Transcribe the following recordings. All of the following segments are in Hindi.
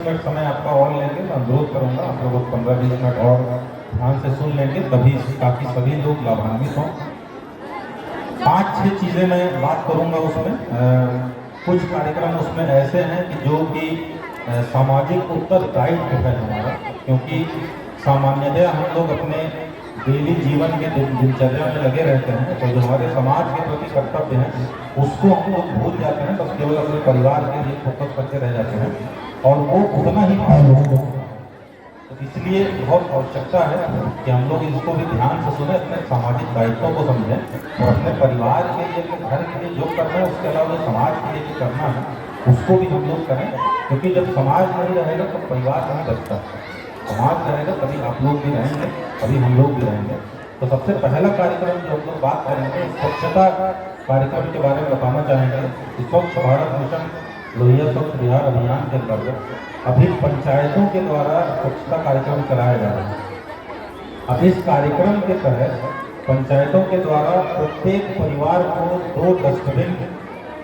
मिनट समय आपका और लेंगे। मैं अनुरोध करूंगा आप लोग 15-20 मिनट और ध्यान से सुन लेंगे, तभी ताकि सभी लोग लाभान्वित हों। 5-6 चीज़ें मैं बात करूंगा उसमें। कुछ कार्यक्रम उसमें ऐसे हैं कि जो कि सामाजिक उत्तरदायित्व है हमारा, क्योंकि सामान्यतः हम लोग अपने डेली जीवन के दिनचर्या में लगे रहते हैं, तो जो हमारे समाज के प्रति कर्तव्य हैं उसको हम लोग भूल जाते हैं, बस केवल अपने परिवार के लिए फोकस करते रह जाते हैं और वो उतना ही महत्वपूर्ण है। तो इसलिए बहुत आवश्यकता है कि हम लोग इसको भी ध्यान से सुने, अपने सामाजिक दायित्वों को समझें और अपने परिवार के लिए, अपने घर के लिए जो करना है, उसके अलावा जो समाज के लिए जो करना है उसको भी हम लोग करें। क्योंकि जब समाज नहीं रहेगा तो परिवार नहीं बचता। समाज रहेगा तभी आप लोग भी रहेंगे, तभी हम लोग भी रहेंगे। तो सबसे पहला कार्यक्रम जो हम लोग बात करेंगे, स्वच्छता कार्यक्रम के बारे में बताना चाहेंगे कि स्वच्छ भारत मिशन लोहिया स्वच्छ बिहार अभियान के अंतर्गत अभी पंचायतों के द्वारा स्वच्छता कार्यक्रम चलाया जा रहा है। अब इस कार्यक्रम के तहत पंचायतों के द्वारा प्रत्येक परिवार को 2 डस्टबिन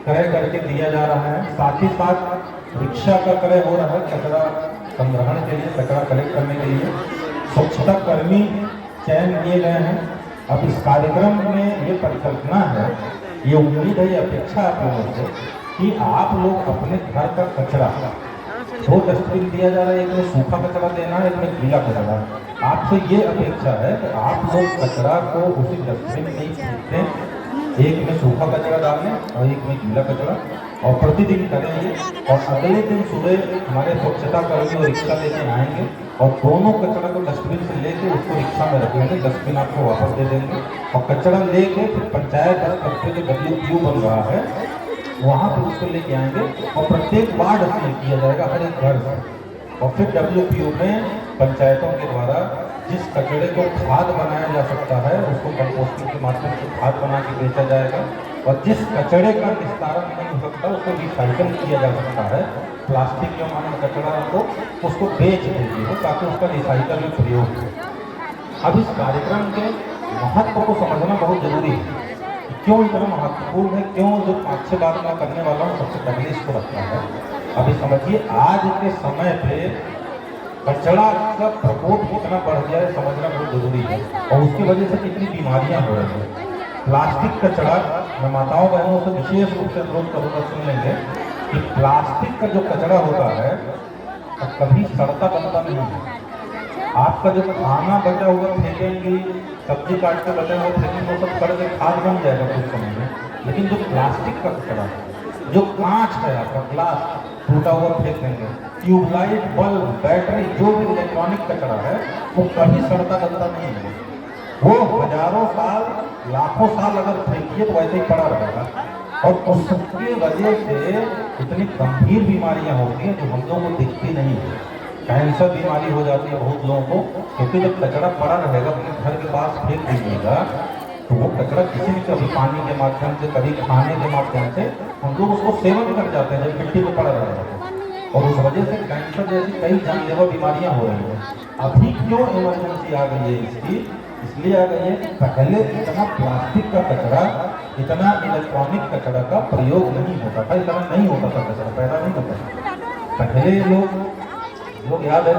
क्रय करके दिया जा रहा है। साथ ही साथ रिक्शा का क्रय हो रहा है कचरा संग्रहण के लिए, कचरा कलेक्ट करने के लिए। स्वच्छता कर्मी चयन किए गए हैं। अब इस कार्यक्रम में ये परिकल्पना है, ये उम्मीद है, ये अपेक्षा आप लोगों से कि आप लोग अपने घर का कचरा 2 डस्टबिन दिया जा रहा है, एक में सूखा कचरा देना है, एक में गीला कचरा। आपसे ये अपेक्षा है कि आप लोग कचरा को उसी डस्टबिन में ही फेंकते, एक में सूखा कचरा डालें और एक में गीला कचरा, और प्रतिदिन करेंगे। और अगले दिन सुबह हमारे स्वच्छता कर्मी और रिक्शा लेके आएंगे और दोनों कचरा को डस्टबिन से लेके उसको रिक्शा में रखेंगे, डस्टबिन आपको वापस दे देंगे और कचरा लेके फिर पंचायत स्तर पे जो WQ बन रहा है वहाँ पर उसको लेके आएंगे और प्रत्येक वार्ड में किया जाएगा, हर एक घर से। और फिर WQ में पंचायतों के द्वारा जिस कचरे को खाद बनाया जा सकता है उसको कंपोस्टिंग के माध्यम से खाद बना के बेचा जाएगा, और जिस कचरे का निस्तारण नहीं हो सकता उसको रिसाइकल किया जा सकता है। प्लास्टिक के माने कचरा को उसको बेच दीजिए ताकि उसका रिसाइकल में प्रयोग हो। अब इस कार्यक्रम के महत्व को समझना बहुत जरूरी है। क्यों इतना महत्वपूर्ण है, क्यों जो 5-6 बात मैं करने वाला हूँ सबसे पहले इसको रखना है। अभी समझिए आज के समय पे कचरा का प्रकोप कितना बढ़ गया है, समझना बहुत जरूरी है, और उसकी वजह से कितनी बीमारियां हो रही हैं। प्लास्टिक कचरा, मैं माताओं बहनों से विशेष रूप से अनुरोध करूँगा, सुन लेंगे कि प्लास्टिक का जो कचरा होता है कभी सड़ता बनता नहीं है। आपका जो खाना बचा हुआ फेंकेंगे, सब्जी काट के बचा हुआ फेंकेंगे, वो सब सड़ के खाद बन जाएगा कुछ समय में। लेकिन जो प्लास्टिक का कचरा है, जो कांच है, आपका ग्लास टूटा हुआ फेंक देंगे, ट्यूबलाइट, बल्ब, बैटरी, जो भी इलेक्ट्रॉनिक कचरा है वो कभी सड़ता बनता नहीं है। वो हजारों साल, लाखों साल अगर फेंकिए तो वैसे ही पड़ा रहेगा, और उसकी वजह से इतनी गंभीर बीमारियां होती हैं जो हम लोगों को दिखती नहीं है। कैंसर बीमारी हो जाती है बहुत लोगों को, क्योंकि जब कचरा पड़ा रहेगा अपने घर के पास फेंक दीजिएगा तो वो कचरा किसी भी, कभी पानी के माध्यम से, कभी खाने के माध्यम से हम लोग उसको सेवन कर जाते हैं जब मिट्टी में पड़ा रहेगा, और उस वजह से कैंसर जैसी कई जानलेवा बीमारियां हो रही हैं। अभी क्यों इमरजेंसी आ गई है इसकी? इसलिए आ गई है कि पहले इतना प्लास्टिक का कचरा, इतना इलेक्ट्रॉनिक कचरा का प्रयोग नहीं होता था, इतना नहीं होता था, कचरा पैदा नहीं होता था। पहले लोग याद है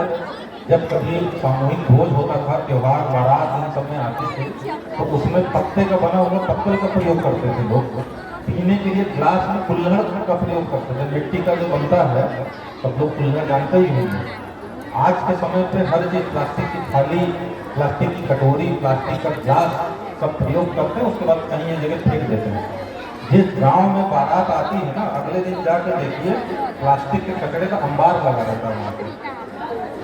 जब कभी सामूहिक भोज होता था, त्योहार, बारात, इन सब में आते थे तो उसमें पत्ते का बना हुआ पत्तल का प्रयोग करते थे लोग। पीने के लिए ग्लास में कुल्हड़ का प्रयोग करते थे, मिट्टी का जो बनता है, सब लोग कुल्हड़ जानते ही होंगे। आज के समय पे हर चीज प्लास्टिक की थाली, प्लास्टिक की कटोरी, प्लास्टिक का ग्लास सब प्रयोग करते हैं, उसके बाद कहीं एक जगह फेंक देते हैं। जिस गांव में बारात आती है ना, अगले दिन जाके देखिए प्लास्टिक के कचरे का अंबार लगा रहता है वहाँ पे।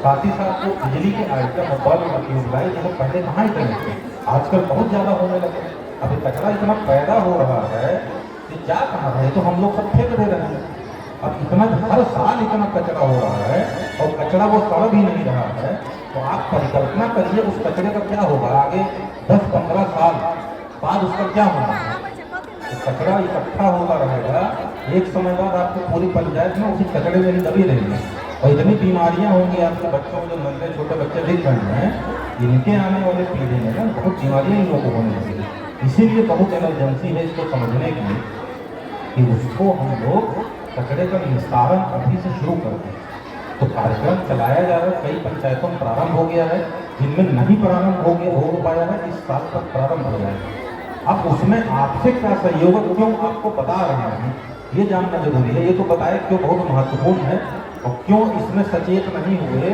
साथ ही साथ जो बिजली के आइटम, बल्ब, ट्यूबलाइट, जो पहले कहाँ इतने थे, आजकल बहुत ज़्यादा होने लगे। अभी कचरा इतना पैदा हो रहा है कि जा कहाँ रहे, तो हम लोग सब फेंक दे रहे हैं। अब इतना हर साल इतना कचरा हो रहा है और कचरा वो सड़ भी नहीं रहा है, तो आप परिकल्पना करिए उस कचरे का क्या होगा आगे 10-15 साल बाद, उसका क्या होगा। तो कचरा इकट्ठा होता रहेगा, एक समय बाद आपको पूरी पंचायत में उसी कचरे में ही दबी रहेगी, और इतनी बीमारियां होंगी आपके बच्चों को। जो नन्हे छोटे बच्चे दिख रहे हैं, इनके आने वाले पीढ़ी में ना बहुत बीमारियां इन लोगों को होने लगेगी। इसीलिए बहुत इमरजेंसी है इसको समझने की कि उसको हम लोग कचरे का निस्तारण अभी से शुरू कर दें। तो कार्यक्रम चलाया जा रहा है, कई पंचायतों में प्रारंभ हो गया है, जिनमें नहीं प्रारंभ हो पाया है, इस साल तक प्रारंभ हो जाएगा। अब उसमें आपसे क्या सहयोग है, क्यों आपको बता रहे हैं ये जानना जरूरी है। ये तो बताए क्यों बहुत महत्वपूर्ण है, और क्यों इसमें सचेत नहीं हुए,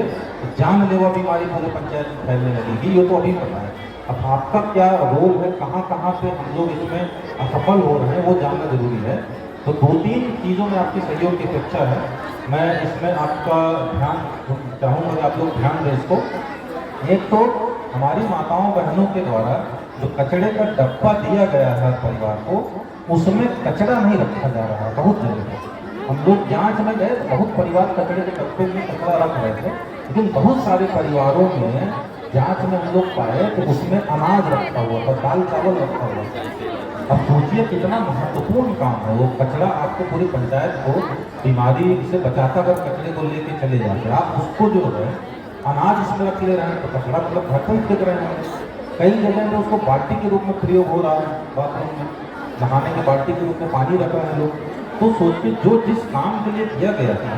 जानलेवा बीमारी पूरे पंचायत में फैलने लगेगी, ये तो अभी पता है। अब आपका क्या रोल है, कहाँ कहाँ पे हम लोग इसमें असफल हो रहे हैं, वो जानना जरूरी है। तो 2-3 चीज़ों में आपकी सहयोग की अपेक्षा है, मैं इसमें आपका ध्यान चाहूँगा कि आप लोग ध्यान दें इसको। एक तो हमारी माताओं बहनों के द्वारा जो कचड़े का डब्बा दिया गया है परिवार को, उसमें कचरा नहीं रखा जा रहा है। बहुत जगह हम लोग जांच में गए तो बहुत परिवार कचड़े के डब्बे में कचरा रख रहे थे, लेकिन बहुत सारे परिवारों में जांच में हम लोग पाए तो उसमें अनाज रखा हुआ था, दाल चावल रखा हुआ था। अब सोचिए कितना महत्वपूर्ण काम है वो। कचरा आपको पूरी पंचायत को बीमारी से बचाता अगर कचरे को लेके चले जाते, आप उसको जो है अनाज उसमें रख ले रहे हैं, तो कचरा मतलब घर पर फेंक रहे हैं। कई जगह में उसको बाल्टी के रूप में प्रयोग हो रहा है, बाथरूम में नहाने के बाल्टी के रूप में पानी रख रहे हैं लोग। तो सोचिए जो जिस काम के लिए दिया गया था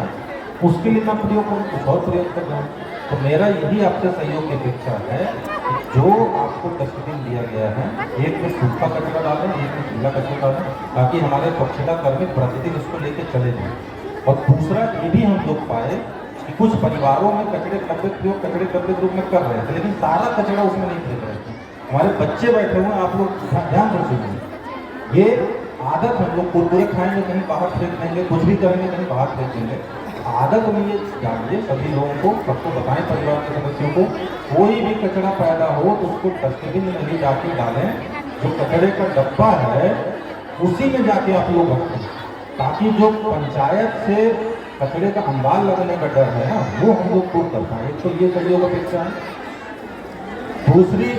उसके लिए ना प्रयोग करो, कुछ और प्रयोग कर रहे हैं। तो मेरा यही आपसे सहयोग की अपेक्षा है कि जो आपको डस्टबिन दिया गया है, एक में सूखा कचरा डालें, एक में गीला कचरा डालें, ताकि हमारे स्वच्छता कर्मी प्रतिदिन इसको लेके चले जाएं। और दूसरा ये भी हम लोग पाए कि कुछ परिवारों में कचरे डब्बे प्रयोग कचरे डब्बे के रूप में कर रहे थे, लेकिन सारा कचरा उसमें नहीं फेंक रहे थे। हमारे बच्चे बैठे हुए हैं, आप लोग ध्यान से सुनिए, ये आदत हम लोग कुरकुरे खाएंगे कहीं बाहर फेंक देंगे, कुछ भी करेंगे कहीं बाहर फेंक देंगे। आदत में ये जानिए सभी लोगों को, सबको बताएं परिवार के सदस्यों को, कोई भी कचरा पैदा हो तो उसको डस्टबिन में नहीं जाके डालें, जो कचरे का डब्बा है उसी में जाके आप लोग रखें, ताकि जो पंचायत से कचरे का अंबाल लगने का डर है ना, वो हम लोग दूर कर पाए। एक तो ये सहयोग अपेक्षा है। दूसरी,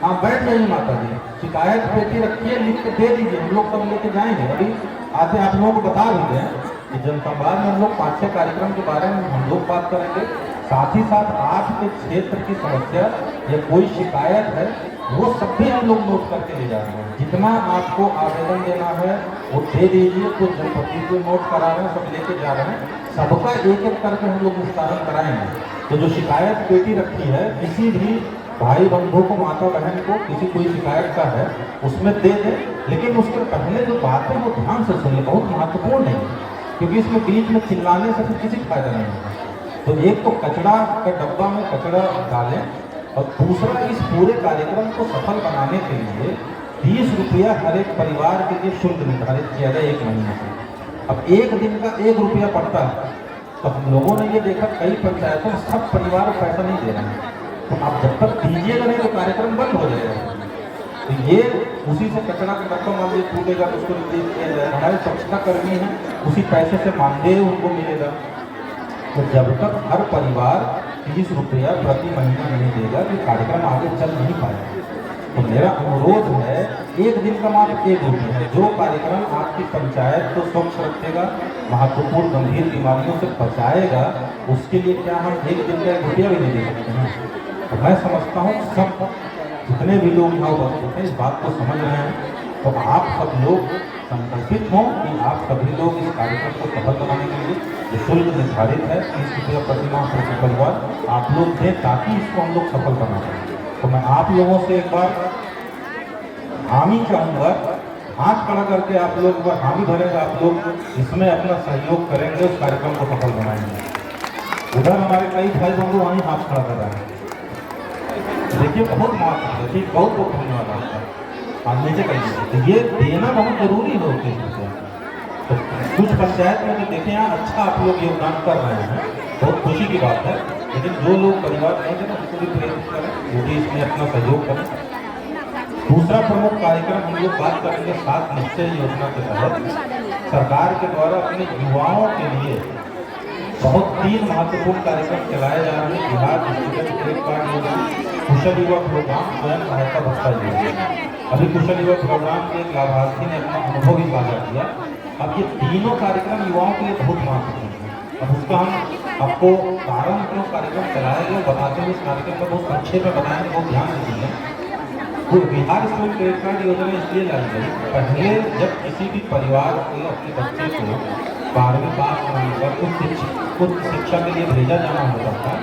आप बैठ जाइए माता जी, शिकायत पेटी रखिए, लिख के दे दीजिए, हम लोग सब लेके जाएंगे। अभी आते आप लोगों को बता भी दें कि जनसंवाद में हम लोग 5-6 कार्यक्रम के बारे में हम लोग बात करेंगे। साथ ही साथ आपके क्षेत्र की समस्या या कोई शिकायत है वो सब भी हम लोग नोट करके ले जा रहे हैं। जितना आपको आवेदन देना है वो दे दीजिए, तो जनपति को नोट करा रहे हैं, सब लेके जा रहे हैं, सबका एक एक करके हम लोग निस्तारण कराएंगे। तो जो शिकायत पेटी रखी है, किसी भी भाई बंधु को, माता बहन को किसी कोई शिकायत का है उसमें दे दें, लेकिन उसके पहले जो बात है वो ध्यान से सुनिए, बहुत महत्वपूर्ण है, क्योंकि इसमें बीच में चिल्लाने से फिर किसी फायदा नहीं होगा। तो एक तो कचरा का डब्बा में कचरा डालें, और दूसरा इस पूरे कार्यक्रम को सफल बनाने के लिए 20 रुपया हर एक परिवार के लिए शुल्क निर्धारित किया जाए 1 महीने से। अब 1 दिन का 1 रुपया पड़ता है, तो हम लोगों ने ये देखा कई पंचायतों में सब परिवार पैसा नहीं दे रहे हैं, तो आप जब तक दीजिएगा नहीं तो कार्यक्रम बंद हो जाएगा। तो ये उसी से कचरा का डब्बा मान लीजिए टूटेगा तो उसको रिलीज किया जाएगा, हमारे स्वच्छता कर्मी हैं उसी पैसे से मानदेय उनको मिलेगा। तो जब तक हर परिवार 30 रुपया प्रति महीना नहीं देगा तो कार्यक्रम आगे चल नहीं पाएगा। तो मेरा अनुरोध है, 1 दिन का मात्र 1 रुपया है, जो कार्यक्रम आपकी पंचायत को स्वच्छ रखेगा, महत्वपूर्ण गंभीर बीमारियों से बचाएगा, उसके लिए क्या हम 1 दिन का 1 रुपया भी नहीं दे सकते हैं? तो मैं समझता हूँ सब जितने भी लोग यहाँ उपस्थित हैं इस बात को समझ रहे हैं, तो आप सब लोग संकल्पित हों कि आप सभी लोग इस कार्यक्रम को सफल बनाने के लिए जो शुल्क निर्धारित है 30 रुपया प्रति माह प्रति परिवार आप लोग दें, ताकि इसको हम लोग सफल बना सकें। तो मैं आप लोगों से एक बार हामी चाहूँगा, हाथ खड़ा करके आप लोग एक बार हामी भरेंगे, आप लोग इसमें अपना सहयोग करेंगे, उस कार्यक्रम को सफल बनाएंगे। उधर हमारे कई भाई बंधु वहीं हाथ खड़ा कर रहे हैं, देखिए बहुत महत्व है, ठीक, बहुत बहुत धन्यवाद आपका। आप नीचे करिए, तो ये देना बहुत जरूरी है होते हैं। तो कुछ पंचायत में तो देखें यहाँ अच्छा आप लोग योगदान कर रहे हैं, बहुत खुशी की बात है, लेकिन जो लोग परिवार नहीं थे उसको भी प्रेरित करें, वो भी इसमें अपना सहयोग करें। दूसरा प्रमुख कार्यक्रम हम लोग बात करेंगे 7 निश्चय योजना के तहत सरकार के द्वारा अपने युवाओं के लिए बहुत 3 महत्वपूर्ण कार्यक्रम चलाए जा रहे हैं। बिहार स्टूडेंट क्रेडिट कार्ड योजना, कुशल युवा प्रोग्राम, स्वयं सहायता भत्ता योजना। अभी कुशल युवा प्रोग्राम के एक लाभार्थी ने अपना अनुभव भी साझा किया। अब ये तीनों कार्यक्रम युवाओं के लिए बहुत महत्वपूर्ण है। अब उसका हम आपको कारण क्यों कार्यक्रम चलाए गए बताते हुए इस कार्यक्रम का बहुत संक्षेप में बताएंगे, बहुत ध्यान दीजिए। तो बिहार स्टूडेंट क्रेडिट कार्ड योजना इसलिए लाई गई, पहले जब किसी भी परिवार को अपने बच्चे को 12वीं पास होने पर कुछ शिक्षा के लिए भेजा जाना होता था।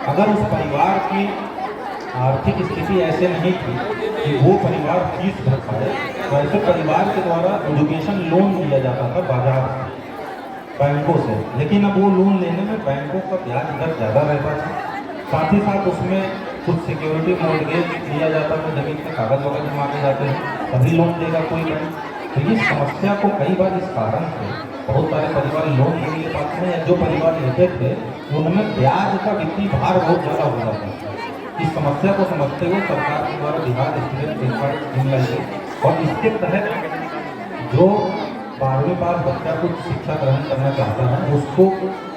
अगर उस परिवार की आर्थिक स्थिति ऐसे नहीं थी कि वो परिवार फीस भर पाए, तो ऐसे परिवार के द्वारा एजुकेशन लोन दिया जाता था बाजार से, बैंकों से। लेकिन अब वो लोन लेने में बैंकों का ब्याज दर ज़्यादा रहता था, साथ ही साथ उसमें कुछ सिक्योरिटी मॉर्गेज दिया जाता था, जमीन के कागज वगैरह जमा के जाते हैं तभी लोन देगा कोई बैंक। तो ये समस्या को कई बार इस कारण से बहुत सारे परिवार लोन नहीं ले पाते हैं, या जो परिवार लेते थे उनमें ब्याज का वित्तीय भार बहुत ज़्यादा हो जाता है। इस समस्या को समझते हुए सरकार के द्वारा बिहार स्टूडेंट क्रेडिट स्कीम लाई गई, और इसके तहत जो 12वीं पास बच्चा कुछ शिक्षा ग्रहण करना चाहता है उसको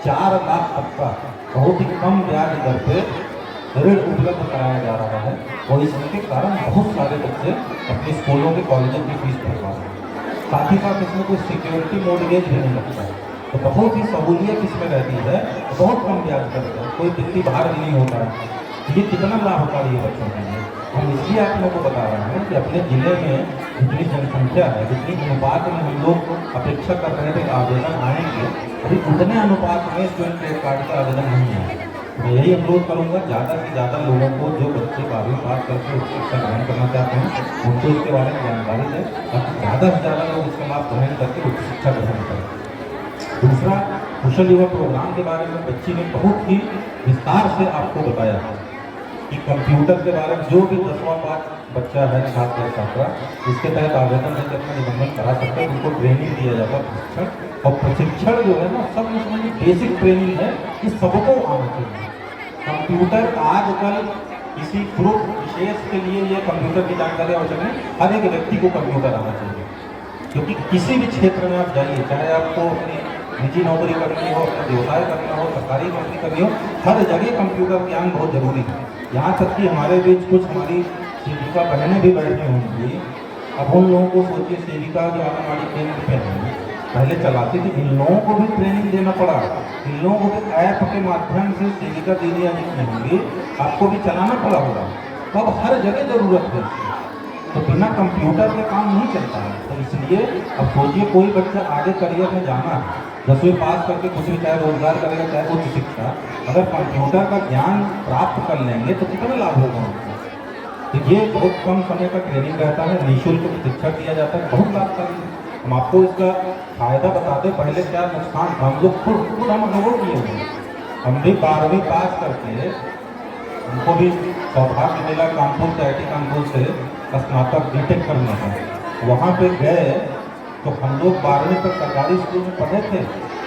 4 लाख तक का बहुत ही कम ब्याज दर पे ऋण उपलब्ध कराया जा रहा है, और इसके कारण बहुत सारे बच्चे अपने स्कूलों के कॉलेजों की फीस भर पा रहे हैं। साथ ही साथ इसमें कोई सिक्योरिटी मॉर्गेज भी नहीं लगता है, तो बहुत ही सहूलियत इसमें रहती है, बहुत कम ब्याज दर है, कोई वित्तीय भार भी नहीं होता है। ये कितना लाभकारी है बच्चों के लिए। हम इसलिए आप लोगों को बता रहे हैं कि अपने ज़िले में जितनी जनसंख्या है, जितनी अनुपात में हम लोग अपेक्षा कर रहे थे आवेदन आएंगे, अभी उतने अनुपात में स्टूडेंट क्रेडिट कार्ड का आवेदन नहीं है। मैं यही अनुरोध करूंगा ज़्यादा से ज़्यादा लोगों को, जो बच्चे 12वीं पास करके उच्च शिक्षा ग्रहण करना चाहते हैं, उनको इसके बारे में जानकारी दें, ताकि ज़्यादा से ज़्यादा लोग इसका लाभ ग्रहण करके उच्च शिक्षा ग्रहण करें। दूसरा, कुशल युवा प्रोग्राम के बारे में बच्ची ने बहुत ही विस्तार से आपको बताया है कि कंप्यूटर के बारे में जो भी 10वां पास बच्चा है, छात्र या छात्रा, इसके तहत आवेदन करके अपना निबंधन करा सकते हैं। उनको ट्रेनिंग दिया जाता है, प्रशिक्षण, और प्रशिक्षण जो है ना सब उसमें बेसिक ट्रेनिंग है कि सबको आना चाहिए। कंप्यूटर आजकल किसी ग्रुप विशेष के लिए ये कंप्यूटर की जानकारी आवश्यक नहीं, हर एक व्यक्ति को कंप्यूटर आना चाहिए, क्योंकि किसी भी क्षेत्र में आप जाइए, चाहे आपको अपनी निजी नौकरी करनी हो, अपना व्यवसाय करना हो, सरकारी नौकरी करनी हो, हर जगह कंप्यूटर ज्ञान बहुत जरूरी है। यहाँ तक कि हमारे बीच कुछ हमारी सेविका बहनें भी बैठी होंगी। अब उन लोगों को सोचिए, सेविका जो आंगनबाड़ी केंद्र पे है, पहले चलाती थी, इन लोगों को भी ट्रेनिंग देना पड़ा, इन लोगों को भी ऐप के माध्यम से सेविका दीदियाँ जितनी होंगी आपको भी चलाना पड़ा होगा। तो अब हर जगह ज़रूरत है, तो बिना कंप्यूटर के काम नहीं चलता है। तो इसलिए अब सोचिए, कोई बच्चा आगे करियर में जाना है, 10वीं पास करके कुछ भी चाहे रोजगार करेगा, चाहे उच्च शिक्षा, अगर कंप्यूटर का ज्ञान प्राप्त कर लेंगे तो कितना लाभ होगा उनको। तो ये बहुत कम समय का ट्रेनिंग रहता है, निःशुल्क शिक्षा दिया जाता है, बहुत लाभकारी है। हम आपको इसका फायदा बताते, पहले क्या नुकसान था, हम लोग खुद हम अनुभव किए हुए। हम भी 12वीं पास करके, हमको भी सौभाग्य मिला कानपुर के IIT कानपुर से स्नातक बीटेक करने का। वहाँ पे गए तो हम लोग 12वीं तक सरकारी स्कूल में पढ़े थे,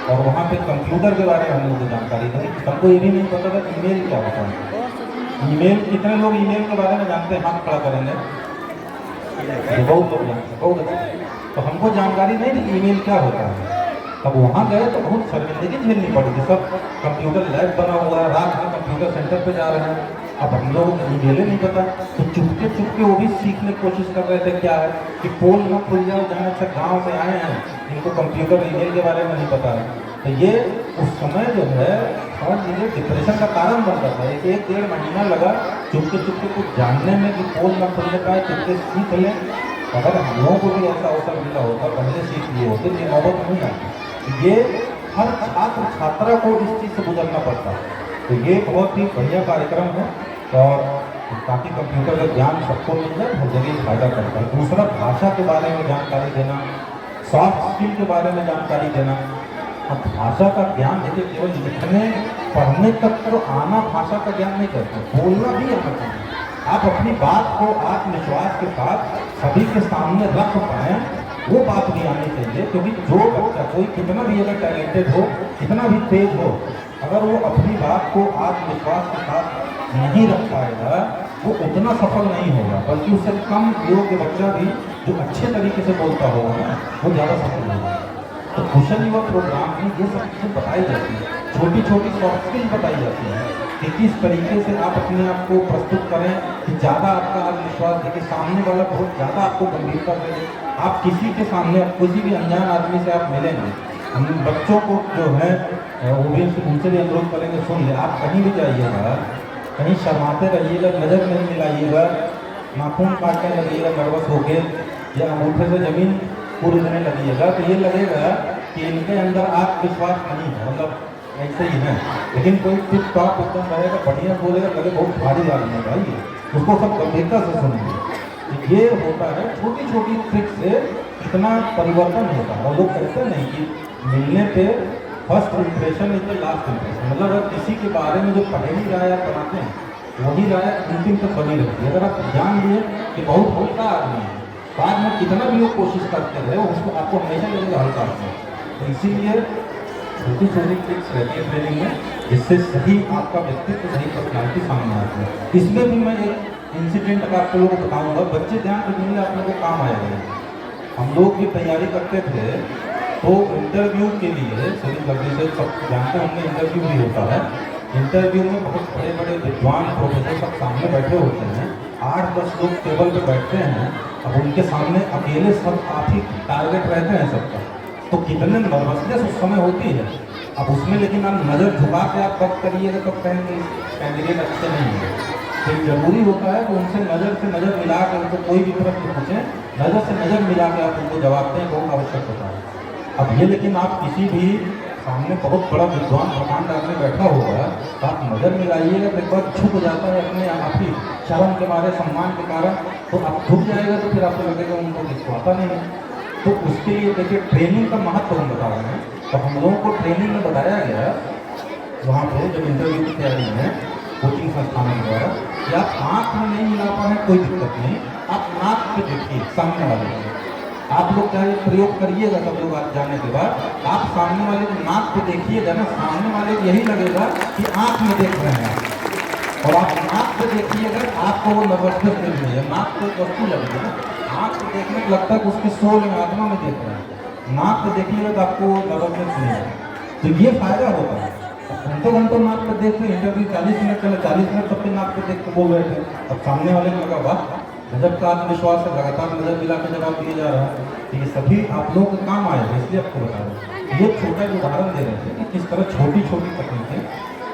और वहाँ पे कंप्यूटर के बारे में हम लोग को जानकारी नहीं, हमको ये भी नहीं पता था ईमेल क्या होता है। ईमेल, कितने लोग ईमेल के बारे में जानते हैं, हाथ खड़ा करेंगे, बहुत लोग जानते हैं, बहुत अच्छे। तो हमको जानकारी नहीं थी ईमेल क्या होता है। तब वहाँ गए तो बहुत शर्मिंदगी झेलनी पड़ी थी। सब कंप्यूटर लैब बना हुआ है, रात में कंप्यूटर सेंटर पे जा रहे हैं, अब हम लोगों को ईमेल नहीं पता, तो चुपके चुपके वो भी सीखने की कोशिश कर रहे थे क्या है कि पोल ना खुल जाए, जहाँ से गाँव से आए हैं इनको कंप्यूटर ईमेल के बारे में नहीं पता है। तो ये उस समय जो है समझ लीजिए डिप्रेशन का कारण बन रहा था। एक 1.5 महीना लगा चुपके चुपके कुछ जानने में कि पोल ना खुलने का है, चुपके सीख लें। अगर हम लोगों को भी ऐसा अवसर मिला होता, पहले सीख लिए होते, ये नौबत नहीं आती। ये हर छात्र छात्रा को इस चीज़ से गुजरना पड़ता है। तो ये बहुत ही बढ़िया कार्यक्रम है, और ताकि कंप्यूटर का ज्ञान सबको मिल जाए, हर जगह फायदा करता है। दूसरा, भाषा के बारे में जानकारी देना, सॉफ्ट स्किल के बारे में जानकारी देना। अब भाषा का ज्ञान देखिए, केवल लिखने पढ़ने तक तो आना भाषा का ज्ञान नहीं करते, बोलना भी आना चाहिए। आप अपनी बात को आत्मविश्वास के साथ सभी के सामने रख पाएँ, वो बात भी आनी चाहिए। क्योंकि जो बच्चा, कोई कितना भी अगर टैलेंटेड हो, कितना भी तेज हो, अगर वो अपनी बात को आत्मविश्वास के साथ नहीं रख पाएगा, वो उतना सफल नहीं होगा, बल्कि उससे कम योग्य बच्चा भी जो अच्छे तरीके से बोलता होगा ना, वो ज़्यादा सफल होगा। तो कुशल युवा प्रोग्राम में ये सब चीज़ें बताई जाती हैं, छोटी छोटी सॉफ्ट स्किल बताई जाती हैं कि किस तरीके से आप अपने आप को प्रस्तुत करें कि ज़्यादा आपका आत्मविश्वास देखिए, सामने वाला बहुत ज़्यादा आपको गंभीरता से, आप किसी के सामने, किसी भी अनजान आदमी से आप मिलेंगे, हम बच्चों को जो है वो भी उनसे भी अनुरोध करेंगे, सुन ले, आप कहीं भी जाइएगा, कहीं शर्माते रहिएगा, नज़र नहीं मिलाइएगा, नाखून काटने लगिएगा नर्वस होके, या अंगूठे से ज़मीन कूदने लगिएगा, तो ये लगेगा कि इनके अंदर आत्मविश्वास नहीं है, मतलब ऐसे ही है। लेकिन कोई टिप टॉप एकदम रहेगा, बढ़िया बोलेगा, कभी बहुत भारी बात नहीं भाई, उसको सब गंभीरता से सुनेंगे। तो ये होता है, छोटी छोटी ट्रिक से इतना परिवर्तन होता है। और लोग कहते नहीं कि मिलने पे first impression is the last impression, मतलब अगर किसी के बारे में जो पहली राय आप बनाते हैं वही राय अंतिम तक बनी रहती है। अगर आप जान लिए कि बहुत हल्का आदमी है, बाद में कितना भी लोग कोशिश करते रहे उसको आपको हमेशा लगेगा हल्का आदमी। तो इसीलिए छोटी छोटी ट्रिक्स रहती है ट्रेनिंग में, जिससे सही आपका व्यक्तित्व, सही पर्सनैलिटी सामने आती है। इसमें भी मैं एक इंसिडेंट अगर आप लोगों को बताऊंगा, बच्चे ध्यान रखेंगे, आप लोगों को काम आएगा। हम लोग भी तैयारी करते थे तो इंटरव्यू के लिए सभी जल्दी से सब जानते होंगे, इंटरव्यू भी होता है। इंटरव्यू में बहुत बड़े बड़े विद्वान प्रोफेसर सब सामने बैठे होते हैं, 8-10 लोग टेबल पे बैठते हैं। अब उनके सामने अकेले सब आप ही टारगेट रहते हैं सबका, तो कितने नर्वसनेस उस समय होती है। अब उसमें लेकिन आप नज़र झुका के आप बात करिएगा तो कहेंगे कैंडिडेट अच्छे नहीं है। तो जरूरी होता है कि उनसे नज़र से नज़र मिला के उनको कोई भी प्रश्न पूछें, नज़र से नज़र मिला के आप उनको जवाब दें, बहुत आवश्यक होता है। अब ये लेकिन आप किसी भी सामने बहुत बड़ा विद्वान ब्रह्मांड आदमी बैठा होगा, तो आप नज़र मिलाइएगा तो एक बार झुक जाता है अपने आप ही, शर्म के मारे, सम्मान के कारण, तो आप झुक जाएगा तो फिर आपको लगेगा उनको किसको आता नहीं है। तो उसके लिए देखिए ट्रेनिंग का महत्व हम बता रहे हैं। तो हम लोगों को ट्रेनिंग में बताया गया वहाँ पे जब इंटरव्यू की तैयारी में कोचिंग संस्थानों के द्वारा कि आप आँख में नहीं मिला पाए कोई दिक्कत नहीं, आप नाक पे देखिए सामने वाले को। आप लोग चाहे प्रयोग करिएगा, सब लोग आज जाने के बाद आप सामने वाले को नाक पे देखिएगा ना, सामने वाले को यही लगेगा कि आँख में देख रहे हैं। और आप नाक पे देखिएगा, आपको वो नर्वसनेस मिल रही है, नाक पे वस्तु लगेगी ना, आँख पे देखने को लगता है कि उसके सोल में, आत्मा में देख रहे हैं। नाक पे देखिएगा तो आपको नर्वसनेस नहीं है। तो ये फायदा होता है। घंटों नाक पे देख के इंटरव्यू 40 मिनट चले, 40 मिनट सबके नाक पे देख के बोल रहे थे। अब सामने वाले को लगा वाह गजब का आत्मविश्वास है, लगातार नजर मिला के जवाब दिया जा रहा है। तो ये सभी आप लोगों के काम आएगा, इसलिए आपको बता रहे हैं। ये छोटा उदाहरण दे रहे थे कि किस तरह छोटी छोटी तकनीकें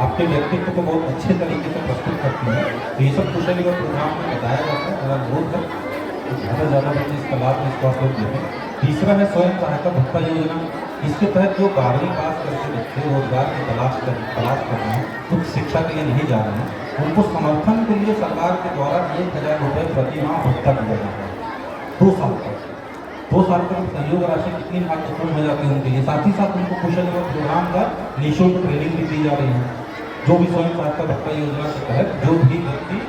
आपके व्यक्तित्व को बहुत अच्छे तरीके से प्रस्तुत करती हैं। तो ये सब कुशल युवा प्रोग्राम में बताया जाता है। मेरा अनुरोध है ज़्यादा से ज़्यादा बच्चे इसका लाभ विश्वास लोग देखें। तीसरा है स्वयं सहायता भत्ता योजना। इसके तहत जो 12वीं पास करके बच्चे रोजगार की तलाश कर रहे हैं, कुछ शिक्षा के लिए नहीं जा रहे हैं, उनको समर्थन के लिए सरकार के द्वारा 1000 रुपये प्रति माह भत्ता दिया जाता है 2 साल तक। 2 साल तक सहयोग राशि कितनी महत्वपूर्ण हो जाती है उनके लिए। साथ ही साथ उनको कुशल युवा प्रोग्राम का निःशुल्क ट्रेनिंग भी दी जा रही है। जो भी स्वयं सहायता भत्ता योजना के तहत जो भी व्यक्ति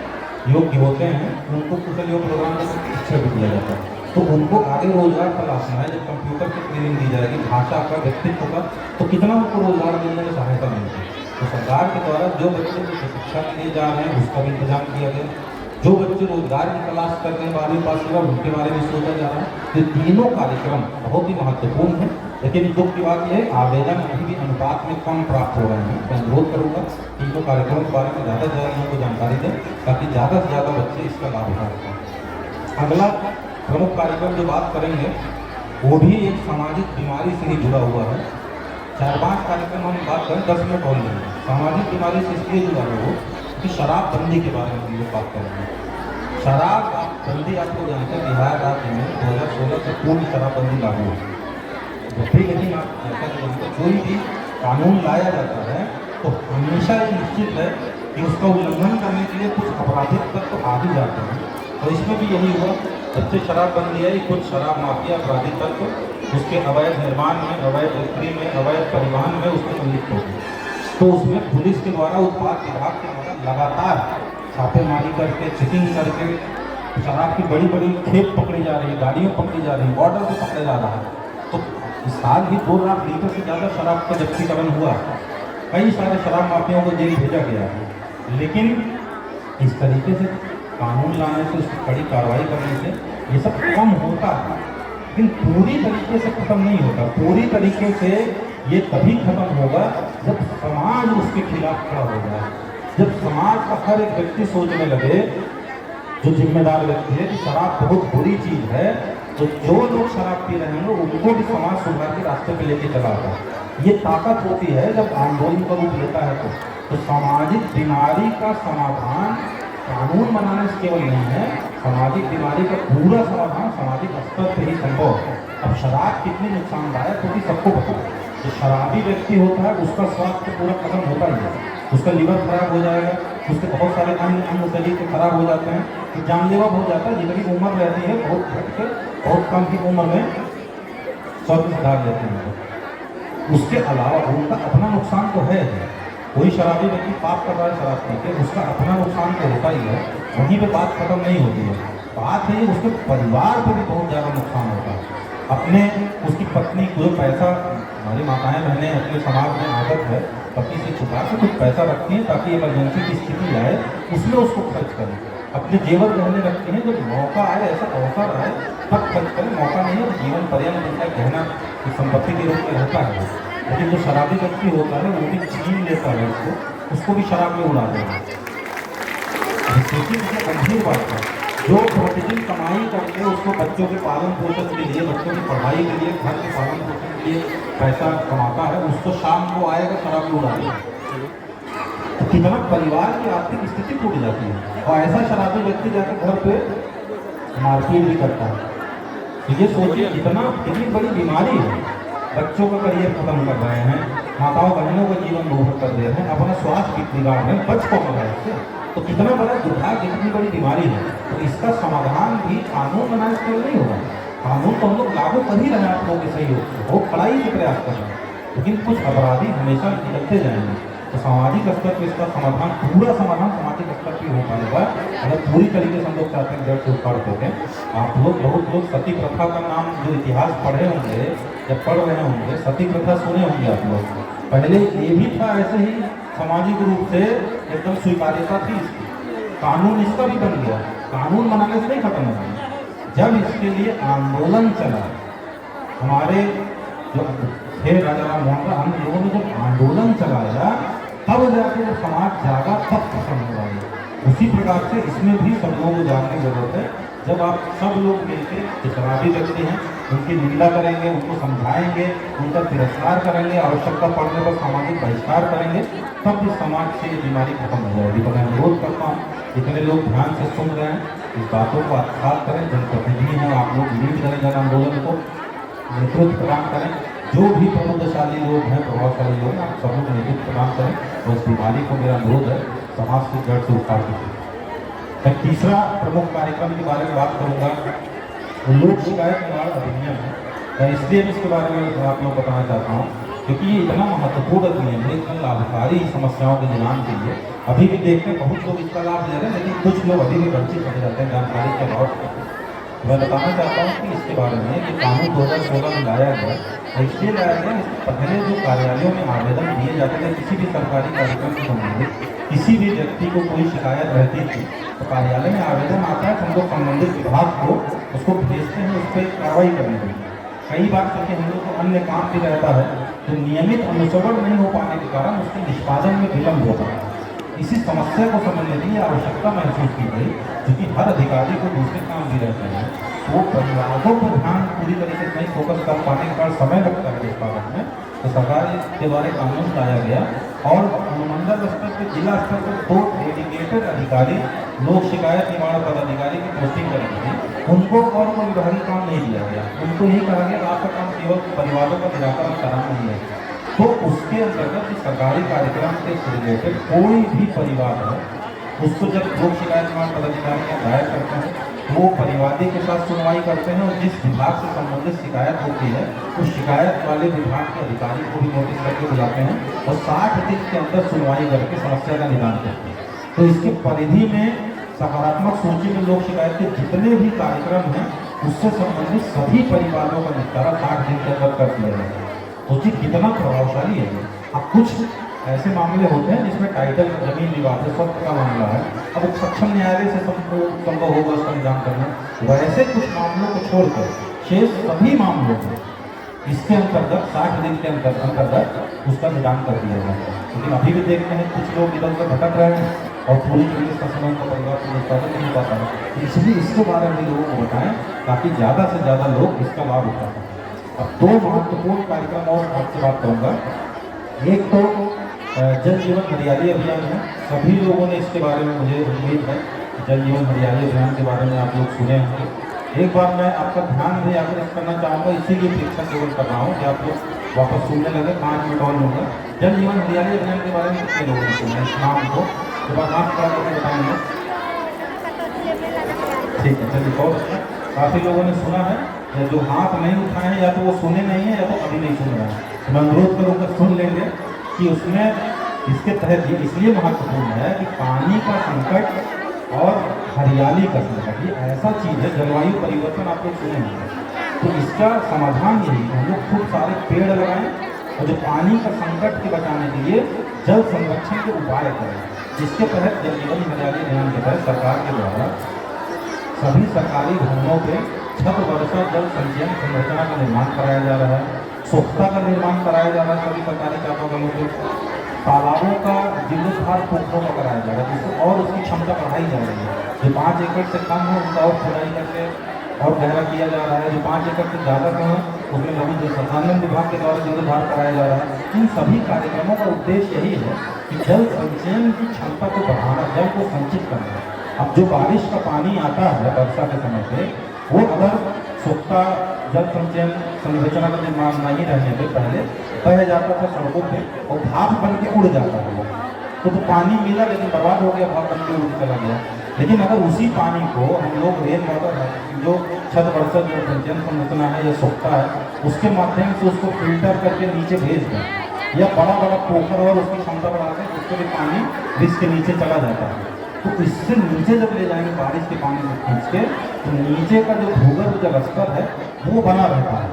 योग्य होते हैं उनको कुशल युवा प्रोग्राम का शिक्षा भी दिया जाता है। तो उनको आगे रोजगार तलाशना है। जब कंप्यूटर की ट्रेनिंग दी जाएगी, भाषा का, व्यक्तित्व का, तो कितना उनको रोजगार मिलने में सहायता मिलती है। तो सरकार के द्वारा जो बच्चे शिक्षा के लिए जा रहे हैं उसका भी इंतजाम किया गया। जो बच्चे रोजगार की तलाश कर रहे हैं 12वीं पास के बाद, उनके बारे में सोचा जा रहा है। ये तीनों कार्यक्रम बहुत ही महत्वपूर्ण है। लेकिन दुख की बात यह है आवेदन अभी भी अनुपात में कम प्राप्त हो रहे हैं। मैं अनुरोध करूँगा तीनों कार्यक्रम के बारे में ज़्यादा से ज़्यादा लोगों को जानकारी दें, ताकि ज़्यादा से ज़्यादा बच्चे इसका लाभ उठा सकें। अगला प्रमुख कार्यक्रम जो बात करेंगे वो भी एक सामाजिक बीमारी से ही जुड़ा हुआ है। 4-5 कार्यक्रम हम बात करें, 10 मिनट और लेंगे। सामाजिक बीमारी से इसलिए जुड़ा हो कि शराबबंदी के बारे में हम लोग बात करेंगे। शराबबंदी आपको जानते हैं बिहार राज्य में 2016 से पूर्ण शराबबंदी लागू है। जब भी लेकिन आप जैसा कि कोई भी कानून लाया जाता है तो हमेशा ये निश्चित है कि उसका उल्लंघन करने के लिए कुछ आपराधिक तत्व आ ही जाते हैं। तो इसमें भी यही हुआ, जब से शराबबंदी है कुछ शराब माफिया अपराधी तत्व उसके अवैध निर्माण में, अवैध बिक्री में, अवैध परिवहन में उसमें संलिप्त हो गए। तो उसमें पुलिस के द्वारा, उत्पाद विभाग के द्वारा लगातार छापेमारी करके, चेकिंग करके शराब की बड़ी बड़ी खेप पकड़ी जा रही है, गाड़ियाँ पकड़ी जा रही है, बॉर्डर पर पकड़ा जा रहा है। तो इस साल ही 2 लाख लीटर से ज़्यादा शराब का जब्तीकरण हुआ। कई सारे शराब माफियाओं को जेल भेजा गया है। लेकिन इस तरीके से कानून लाने से, उसकी कड़ी कार्रवाई करने से ये सब कम होता है, लेकिन पूरी तरीके से खत्म नहीं होता। पूरी तरीके से ये तभी खत्म होगा जब समाज उसके खिलाफ खड़ा हो जाए, जब समाज का हर एक व्यक्ति सोचने लगे, जो जिम्मेदार व्यक्ति है, कि शराब बहुत बुरी चीज़ है। तो जो लोग शराब पी रहे हैं उनको भी समाज सुधार के रास्ते पे लेके चला आता है। ये ताकत होती है जब आंदोलन का रूप लेता है। तो सामाजिक बीमारी का समाधान कानून बनाने से केवल नहीं है, सामाजिक बीमारी का पूरा समाधान सामाजिक स्तर पर ही संभव है। अब शराब कितनी नुकसानदायक होती सबको पता है। जो शराबी व्यक्ति होता है उसका स्वास्थ्य पूरा खत्म होता ही है, उसका लीवर खराब हो जाएगा, उसके बहुत सारे अंग शरीर के खराब हो जाते हैं, तो जानलेवा हो जाता है। जितनी उम्र रहती है बहुत घट के बहुत कम की उम्र में स्वास्थ्य सुधार लेते हैं। उसके अलावा उनका अपना नुकसान तो है, कोई शराबी व्यक्ति पाप कर रहा है शराब पी के, उसका अपना नुकसान तो होता ही है, वहीं पे बात खत्म नहीं होती है। बात है उसके परिवार पर भी बहुत ज़्यादा नुकसान होता है। अपने उसकी पत्नी को पैसा, हमारी माताएं बहनें अपने समाज में आदत है पति से छुपा के कुछ पैसा रखती हैं ताकि इमरजेंसी की स्थिति आए उसमें उसको खर्च करें। अपने जेवर गहने रखती हैं, जब मौका आए ऐसा अवसर आए तब खर्च करें, मौका नहीं है जीवन पर्यंत उनका गहना संपत्ति के रूप में रहता है। लेकिन जो शराबी व्यक्ति होता है वो भी छीन लेता है उसको भी शराब में उड़ा देगा। गंभीर बात है। जो प्रतिदिन कमाई करके उसको बच्चों के पालन पोषण के लिए, बच्चों की पढ़ाई के लिए, घर के पालन पोषण के लिए पैसा कमाता है, उसको शाम को आएगा शराब में उड़ा देगा। तो कितना परिवार की आर्थिक स्थिति टूट जाती है। और ऐसा शराबी व्यक्ति जाकर घर पे मारपीट भी करता है। तो ये सोचिए कितनी बड़ी बीमारी है। बच्चों का करियर खत्म कर रहे हैं, माताओं बहनों का जीवन दोहर कर रहे हैं, अपना स्वास्थ्य बिगाड़ रहे हैं, बच कौन रहा है इससे? तो कितना बड़ा दुर्भाग्य, कितनी बड़ी बीमारी है। तो इसका समाधान भी कानून बनाने से नहीं होगा। कानून तो हम लोग लागू कर ही रहे हैं आप लोगों के सहयोग से, वो कड़ाई से प्रयास कर रहे हैं, लेकिन कुछ अपराधी हमेशा निकलते जाएंगे। तो सामाजिक स्तर पर इसका समाधान, पूरा समाधान सामाजिक स्तर पर हो पाएगा अगर पूरी तरीके से हम लोग चाहते हैं जड़ से उखाड़ देते। आप लोग बहुत लोग सती प्रथा का नाम जो इतिहास पढ़े होंगे या पढ़ रहे होंगे, सती प्रथा सुने होंगे आप लोग। पहले ये भी था ऐसे ही सामाजिक रूप से एकदम स्वीकार्यता थी इसकी, कानून इसका भी बन गया। कानून बनाने से नहीं खत्म होगा, जब इसके लिए आंदोलन चला, हमारे जो थे राजा राम मोहन राय, हम लोगों ने जब आंदोलन चलाया तब जाके जब समाज जागा तब खत्म हुआ है। उसी प्रकार से इसमें भी सब लोगों को जानने की जरूरत है। जब आप सब लोग मिलकर जो शराबी व्यक्ति हैं उनकी निंदा करेंगे, उनको समझाएंगे, उनका तिरस्कार करेंगे, आवश्यकता पड़ने पर सामाजिक बहिष्कार करेंगे, तब इस समाज से ये बीमारी खत्म हो जाएगी। तो मैं अनुरोध करता हूँ जितने लोग ध्यान से सुन रहे हैं इस बातों को आत्मसात करें, जनप्रतिनिधि हैं आप लोग लीड करें जन आंदोलन को, नेतृत्व प्रदान करें। जो भी प्रबुद्धशाली लोग हैं, प्रभावशाली लोग हैं, आप सब लोग नेतृत्व प्रदान करें और इस बीमारी को मेरा अनुरोध है समाज से जड़ से उखाड़ दीजिए। मैं तीसरा प्रमुख कार्यक्रम के बारे में बात करूँगा, लोक शिकायत निवारण अधिनियम है। इसलिए मैं इसके बारे में आप लोग बताना चाहता हूँ क्योंकि ये इतना महत्वपूर्ण अधिनियम है, इतना लाभकारी समस्याओं के निदान के लिए। अभी भी देखते हैं बहुत लोग इसका लाभ ले रहे हैं, लेकिन कुछ लोग अभी भी वंचित रह जाते हैं जानकारी के अभाव। मैं बताना चाहता हूँ कि इसके बारे में कि कानून 2016 में लाया गया, इसलिए लाया गया पहले जो कार्यालयों में आवेदन दिए जाते थे किसी भी सरकारी कार्यक्रम से संबंधित किसी भी व्यक्ति को कोई शिकायत रहती थी तो कार्यालय में आवेदन आता है, हम लोग संबंधित विभाग को उसको भेजते हैं, उस पर कार्रवाई करने के लिए। कई बार क्योंकि हम लोग को अन्य काम भी रहता है तो नियमित अनुश्रवण नहीं हो पाने के कारण उसके निष्पादन में विलम्ब होता है। इसी समस्या को समझने के लिए आवश्यकता महसूस की गई, क्योंकि हर अधिकारी को दूसरे काम भी रहते हैं, वो परिवारों पर ध्यान पूरी तरीके से नहीं फोकस कर पाने के कारण समय लगता है निष्पादन में। तो सरकार के द्वारा कानून लाया गया और अनुमंडल स्तर पर, जिला स्तर पर 2 डेडिकेटेड अधिकारी लोक शिकायत निवारण पदाधिकारी की पोस्टिंग करी गई। उनको और कोई विभागीय काम नहीं दिया गया, उनको यही कहा गया आपका काम केवल परिवारों का निराकरण कराना ही है। तो उसके अंतर्गत सरकारी कार्यक्रम से रिलेटेड कोई भी परिवार है उसको जब लोक शिकायत निवारण पदाधिकारी में दायर करते हैं वो परिवादी के साथ सुनवाई करते हैं और जिस विभाग से संबंधित शिकायत होती है उस शिकायत वाले विभाग के अधिकारी को भी नोटिस करके बुलाते हैं और 60 दिन के अंदर सुनवाई करके समस्या का निदान करते हैं। तो इसके परिधि में सकारात्मक सूची में लोक शिकायत के जितने भी कार्यक्रम हैं उससे संबंधित सभी परिवारों का निपटारा 60 दिन के अंदर कर दिया जाता है। सोचिए कितना प्रभावशाली है। अब कुछ ऐसे मामले होते हैं जिसमें टाइटल जमीन विवाद है, स्वत्व का मामला है, अब एक सक्षम न्यायालय से संभव होगा उसका निदान करना। वैसे कुछ मामलों को छोड़कर शेष सभी मामलों को इसके अंतर्गत 60 दिन के अंतर्गत उसका निदान कर दिया जाए। लेकिन अभी भी देखते हैं कुछ लोग इधर उधर भटक रहे हैं और पूरी तरीके से समय का परिवार को निष्पादन नहीं पाता है। इसलिए इसके बारे में लोगों को बताएं ताकि ज़्यादा से ज़्यादा लोग इसका लाभ उठा सकें। अब 2 महत्वपूर्ण कार्यक्रम और आपसे बात करूँगा। एक तो जल जीवन हरियाली अभियान है, सभी लोगों ने इसके बारे में मुझे उम्मीद है जल जीवन हरियाली अभियान के बारे में आप लोग सुने होंगे। एक बार मैं आपका ध्यान भी आग्रह करना चाहूँगा, इसीलिए प्रेक्षण केवल कर रहा हूँ कि आप लोग वापस सुनने लगे। 5 मिनट और लूँगा। जल जीवन हरियाली अभियान के बारे में कितने लोगों ने सुना इस नाम को? तो बात आप खड़ा करके बताएंगे। ठीक है, चलिए बहुत अच्छा। काफ़ी लोगों ने सुना है, या जो हाथ नहीं उठाए हैं या तो वो सुने नहीं है या तो अभी नहीं सुन रहे हैं। तो मैं अनुरोध करूँगा सुन लेंगे कि उसमें इसके तहत ये इसलिए महत्वपूर्ण है कि पानी का संकट और हरियाली का संकट ये ऐसा चीज़ है, जलवायु परिवर्तन आप लोग सुने होंगे, तो इसका समाधान यही है हम लोग खूब सारे पेड़ लगाएं और जो पानी का संकट के बचाने के लिए जल संरक्षण के उपाय करें। जिसके तहत जल जीवन हरियाली अभियान के तहत सरकार के द्वारा सभी सरकारी भवनों पे छत वर्षा जल संचयन संरचना का निर्माण कराया जा रहा है, स्वच्छता का निर्माण कराया जा रहा है सभी सरकारी चापाकलों के, तालाबों का जीर्णोद्धार पोखरों का कराया जा रहा है जिससे और उसकी क्षमता बढ़ाई जा रही है। जो 5 एकड़ से कम है उनका और खुदाई करके और गहरा किया जा रहा है। जो 5 एकड़ से ज़्यादा का है उसमें लघु जल संसाधन विभाग के द्वारा जीर्णोद्धार कराया जा रहा है। इन सभी कार्यक्रमों का उद्देश्य यही है कि जल संचयन की क्षमता को बढ़ाना, जल को संचित करना। अब जो बारिश का पानी आता है वर्षा के समय पे, वो अगर स्वच्छता जल संचयन संरचना का निर्माण नहीं रहने पे पहले बह जाता था सड़कों पे और भाप बन के उड़ जाता था वो, तो पानी मिला लेकिन बर्बाद हो गया, भाप बन के उड़ चला गया। लेकिन अगर उसी पानी को हम लोग रेन वाटर जो छत वर्षा जल संचयन संरचना है या स्वच्छता है उसके माध्यम से उसको फिल्टर करके नीचे भेज दें, या बड़ा बड़ा पोखर और उसकी क्षमता बढ़ा दें, उसके भी पानी रिस के नीचे चला जाता है। तो इससे नीचे जब ले जाएंगे बारिश के पानी को खींच के, तो नीचे का जो भूगर्भ जल स्तर है वो बना रहता है।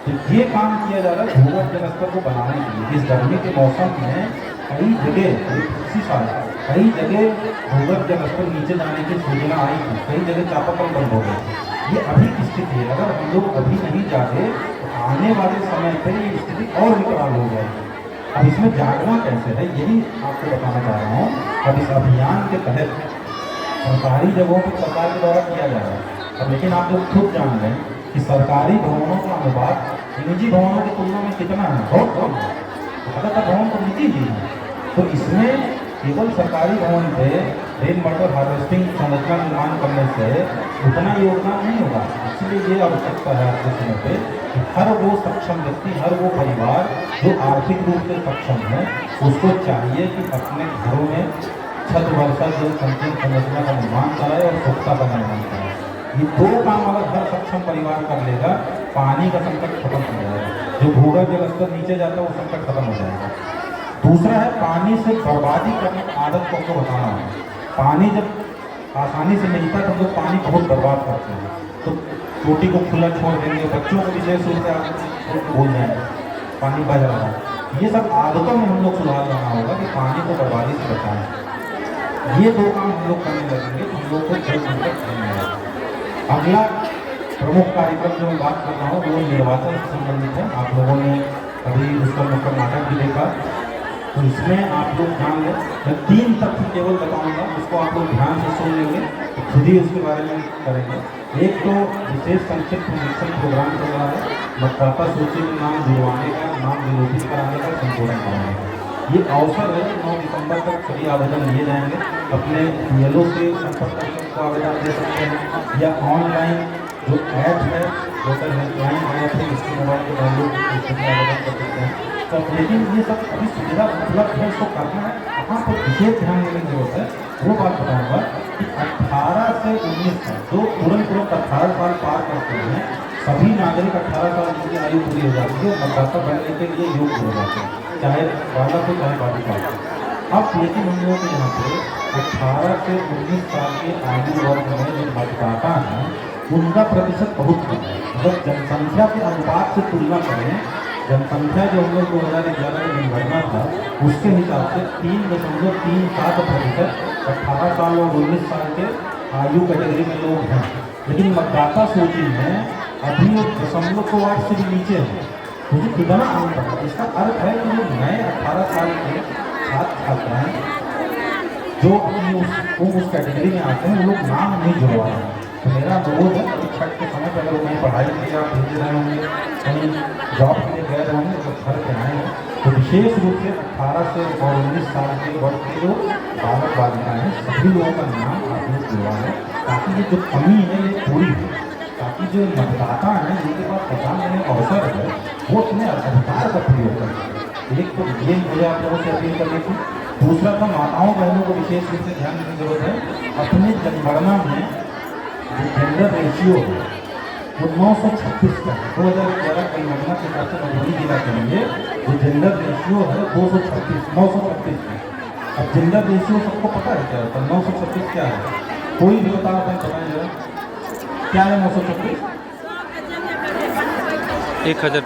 तो ये काम किया जा रहा है भूगर्भ जल स्तर को बनाने के लिए। इस गर्मी के मौसम में कई जगह इसी साल कई जगह भूगर्भ जल स्तर नीचे जाने की सूचना आई थी, कई जगह चापाकल बंद हो गए। ये अभी की स्थिति है, अगर हम लोग अभी नहीं जाते तो आने वाले समय पर ये स्थिति और विकराल हो जाएगी। अब इसमें जागना कैसे है यही आपको बताना चाह रहा हूँ। अब इस अभियान के तहत सरकारी जगहों पर सरकार के द्वारा किया जा रहा है। अब लेकिन आप लोग खुद जान लें कि सरकारी भवनों का अनुपात निजी भवनों की तुलना में कितना है, बहुत कम है। ज़्यादातर भवन तो निजी ही है। तो इसमें केवल सरकारी भवन पे रेन वाटर हार्वेस्टिंग संरचना निर्माण करने से उतना योगदान नहीं होगा। इसलिए ये आवश्यकता है आज के समय पे कि हर वो सक्षम व्यक्ति, हर वो परिवार जो आर्थिक रूप से सक्षम है, उसको चाहिए कि अपने घरों में छत वर्षा जल संचयन संरचना का निर्माण कराए और स्वच्छता का निर्माण कराए। ये 2 काम अगर हर सक्षम परिवार कर लेगा, पानी का संकट खत्म हो जाएगा। जो भूगर्भ जल स्तर नीचे जाता है वो संकट खत्म हो जाएगा। दूसरा है पानी से बर्बादी करने की आदत को बताना है। पानी जब आसानी से मिलता है तो लोग पानी बहुत बर्बाद करते हैं, तो टोटी को खुला छोड़ देंगे, बच्चों को विशेष रूप से आप बोल जाएंगे पानी बह रहा है। ये सब आदतों में हम लोग सुधार लाना होगा कि पानी को बर्बादी से बचाएं। ये 2 काम हम लोग करने लगेंगे तो हम लोग को जल संकट नहीं आएगा। अगला प्रमुख कार्यक्रम जो मैं बात कर रहा हूँ वो निर्वाचन से संबंधित है। आप लोगों ने अभी उसका नुक्कड़ नाटक भी देखा, तो इसमें आप लोग ध्यान दें। मैं 3 तथ्य केवल बताऊंगा, उसको आप लोग ध्यान से सुन लेंगे तो खुद ही उसके बारे में करेंगे। एक तो विशेष संक्षिप्त निरीक्षण प्रोग्राम चल रहा है, मतदाता सूची में नाम जुड़वाने का, नाम विलोपित कराने का, संशोधन कराने का। ये अवसर है 9 दिसंबर तक सभी आवेदन लिए जाएंगे। अपने BLO से संपर्क करके उनको आवेदन दे सकते हैं, या ऑनलाइन जो ऐप है वोटर हेल्पलाइन है, फिर इसके मोबाइल पर डाउनलोड करके आवेदन कर सकते हैं। तो लेकिन ये सब अभी सुविधा उपलब्ध है, इसको करना है। कहाँ पर विशेष ध्यान देने की जरूरत है वो बात बताऊँगा कि 18 से 19 साल जो तुरंत 18 साल पार करते हैं, सभी नागरिक 18 साल की आयु पूरी हो जाती है, मतदाता बनने के लिए योग्य हो जाते हैं, चाहे बालक हो चाहे बालिका हो। अब लेकिन हम लोगों के यहाँ पे 18 से 19 साल के आयु वर्ग में जो मतदाता हैं उनका प्रतिशत बहुत कम है। अगर जनसंख्या के अनुपात से तुलना करें, जनसंख्या जो हम लोग 2011 में जनगणना था उसके हिसाब से 3.37% 18 साल और 19 साल के आयु कैटेगरी में लोग हैं। लेकिन मतदाता सूची में अभी 0.8 से भी नीचे है। मुझे कितना अंतर है, इसका अर्थ है कि जो नए 18 साल के छात्र छात्राएँ जो उस कैटेगरी में आते हैं वो लोग नाम नहीं जुड़वा रहे हैं। तो मेरा अनुरोध है कि छठ के समय पर अगर कहीं पढ़ाई के लिए आप भेज रहे होंगे, कहीं जॉब के लिए गए होंगे, तो घर पे आएंगे तो विशेष रूप से 18 से और 19 साल के वर्ग के जो बालक बालिकाएं हैं सभी लोगों का नाम आप लोग जुड़वाएं, ताकि ये जो कमी है ये पूरी हो, ताकि जो मतदाता हैं जिनके पास मतदान देने का अवसर है वो अपने अधिकार का प्रयोग करें। एक तो ये मुझे आप लोगों से अपील करनी थी। दूसरा था माताओं बहनों को विशेष रूप से ध्यान देने की जरूरत है। अपनी जनगणना में जो जेंडर रेशियो है वो 936 का है। 2011 जनगणना के हिसाब से मधुबनी जिला के लिए जो जेंडर रेशियो है 936 का। अब जेंडर रेशियो सबको पता है क्या होता है? 936 क्या है? कोई भी बता पाए बताएं जरा, क्या है 936? 1000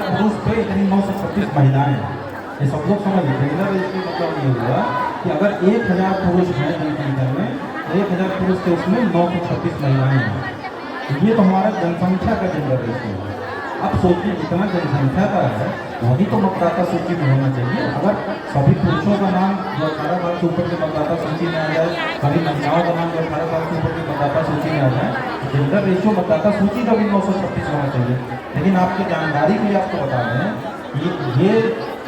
पुरुष पे इतनी 936 महिलाएं हैं। ये सब लोग समझ लें। जेंडर रेशियो मतलब ये हुआ कि अगर 1000 पुरुष हैं जनसंख्या में, 1000 पुरुष के उसमें 936 महिलाएं हैं। ये तो हमारा जनसंख्या का जेंडर रेशियो है। अब सोचिए जितना जनसंख्या का है वही तो मतदाता सूची में होना चाहिए। अगर सभी पुरुषों का नाम जो 18 साल से ऊपर के मतदाता सूची में आ जाए, सभी महिलाओं का नाम जो 18 साल से ऊपर के मतदाता सूची में आ जाए, तो जेंडर रेशियो मतदाता सूची का भी 936 होना चाहिए। लेकिन आपकी जानकारी के लिए आपको बता दें ये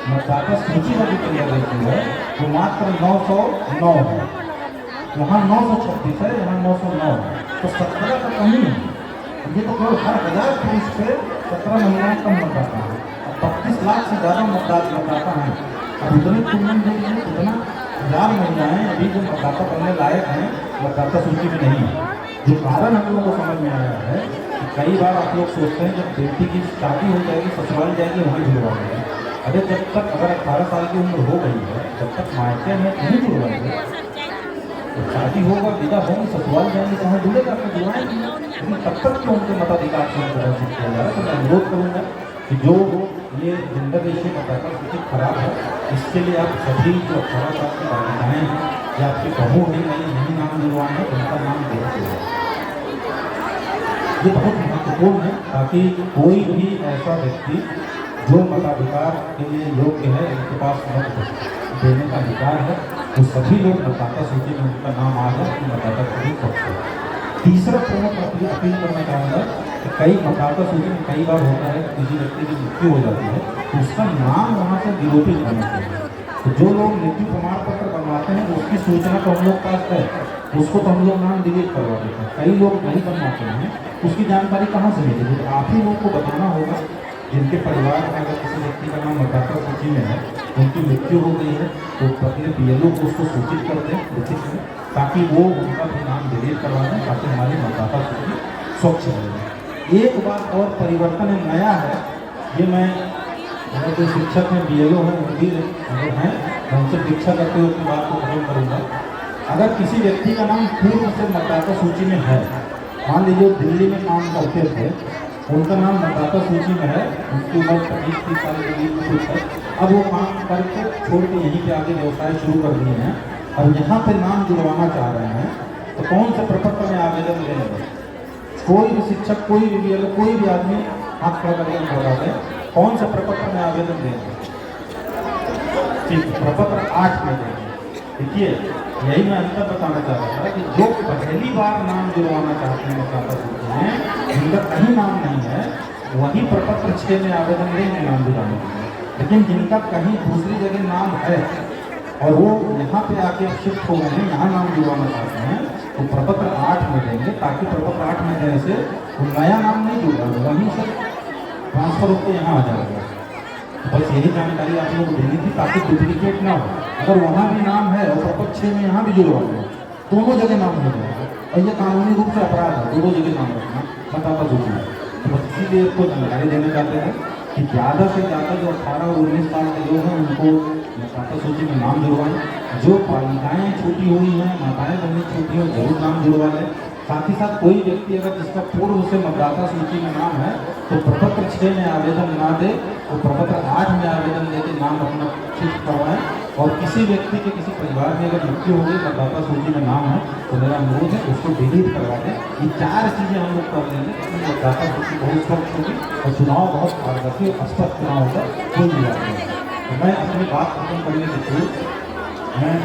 मतदाता सूची का जो जेंडर रेशियो है वो मात्र 909 है। यहाँ 936 है, यहाँ 909 है, तो 17 का कमी है। ये तो केवल हर 1000 पुरुष पे 17 महिलाएं कम मतदाता है। 32 लाख से ज़्यादा मतदाता हैं। अब उतने तुलना देखिए उतना 1000 महिलाएं अभी जो मतदाता बनने लायक हैं मतदाता सूची में नहीं है। जो कारण हम लोगों को समझ में आया है कि कई बार आप लोग सोचते हैं जब बेटी की शादी हो जाएगी ससुराल जाएगी वहीं जुड़वा देंगे। अरे जब तक अगर 18 साल की उम्र हो गई है जब तक मायके में नहीं जुड़वाएंगे, शादी होगा विदा होंगे ससुराल जाएंगे तो वहाँ जुड़ेगा तो जुड़वाएंगे। लेकिन तब तक क्यों उनके मताधिकार से उनको वंचित किया जा रहा है? तो मैं अनुरोध करूँगा कि जो ये जेंडर रेशियो बताता सूची खराब है, इसके लिए आप सभी जो 18 साल की बालिकाएँ हैं या आपकी बहू है नहीं नाम जुड़वाए हैं उनका नाम देखते हैं। ये बहुत महत्वपूर्ण है ताकि कोई भी ऐसा व्यक्ति जो मताधिकार के लिए योग्य है, इनके पास मत देने का अधिकार है, तो सभी लोग मतदाता सूची में उनका नाम आ जाए कि मतदाता सूची पक्ष है। तीसरा प्रमुख अपील करना चाहूँगा कि कई मतदाता सूची में कई बार होता है किसी व्यक्ति की मृत्यु हो जाती है तो उसका नाम वहाँ से विलोपित होना चाहिए। तो जो लोग मृत्यु प्रमाण पत्र बनवाते हैं उसकी सूचना तो हम लोग पास है, उसको तो हम लोग नाम डिलीट करवा देते हैं। कई लोग नहीं बनवाते हैं, उसकी जानकारी कहाँ से मिलेगी? तो आप ही लोग को बताना होगा जिनके परिवार में अगर किसी व्यक्ति का नाम मतदाता सूची में है, उनकी मृत्यु हो गई है, तो अपने BLO को उसको सूचित कर दें लिखित में, ताकि वो उनका भी नाम डिलीट करवा दें ताकि हमारी मतदाता सूची स्वच्छ रहे। एक बात और परिवर्तन नया है, ये मैं जो शिक्षक हैं BLO हैं उनकी अगर हैं मैं उनसे दीक्षा करते हुए अपनी बात को खत्म करूँगा। अगर किसी व्यक्ति का नाम पूर्व से मतदाता सूची में है, मान लीजिए दिल्ली में काम करते थे, उनका नाम मतदाता सूची में है, उनकी उम्र 25-30 साल के बीच में कुछ है, अब वो काम करके छोड़ के यहीं पे आगे व्यवसाय शुरू कर दिए हैं और यहाँ पे नाम जुड़वाना चाह रहे हैं, तो कौन से प्रपत्र में आवेदन देंगे? कोई भी शिक्षक, कोई भी BLO, कोई भी आदमी हाथ खड़ा करके बता दें कौन से प्रपत्र में आवेदन देंगे? ठीक, प्रपत्र 8 में देंगे। देखिए यही मैं अंतर बताना चाह रहा था कि जो पहली बार नाम जुड़वाना चाहते हैं मतदाता सूची में जिनका कहीं नाम नहीं है वही प्रपत्र 6 में आवेदन देंगे नाम जुड़वाने के लिए। लेकिन जिनका कहीं दूसरी जगह नाम है और वो यहाँ पे आके शिफ्ट हो गए हैं, यहाँ नाम जुड़वाना चाहते हैं, तो प्रपत्र 8 में देंगे, ताकि प्रपत्र 8 में देने से वो नया नाम नहीं जुड़ा, वहीं से ट्रांसफर होकर यहाँ आ जाएगा। बस यही जानकारी आप लोगों को देनी थी ताकि डुप्लीकेट ना हो। अगर वहाँ भी नाम है और प्रपत्र 6 में यहाँ भी जुड़वा दो, दोनों जगह नाम हो जाएगा और ये कानूनी रूप से अपराध है, दोनों जगह नाम रखना मतदाता सूची में। तो बस इसीलिए इसको जानकारी देना चाहते हैं कि ज़्यादा से ज़्यादा जो 18 और 19 साल के लोग हैं उनको मतदाता सूची में नाम जुड़वाएं। जो बालिकाएँ छूटी हुई हैं, माताएँ बहनें छूटी हुई, जरूर नाम जुड़वा लें। साथ ही साथ कोई व्यक्ति अगर जिसका पूर्व से मतदाता सूची में नाम है तो प्रपत्र 6 में आवेदन ना दे, तो प्रपत्र 8 में आवेदन देके नाम अपना शिफ्ट करवाएं। और किसी व्यक्ति के किसी परिवार में अगर मृत्यु हो गई, मतदाता सूची में नाम है, तो मेरा अनुरोध है उसको डिलीट करवा दें। ये 4 चीज़ें हम लोग कर देंगे, मतदाता सूची बहुत स्वच्छ होगी और चुनाव बहुत पारदर्शी और स्पष्ट चुनाव होगा, कोई भी बात नहीं। तो मैं अपनी बात खत्म करने के पूर्व मैं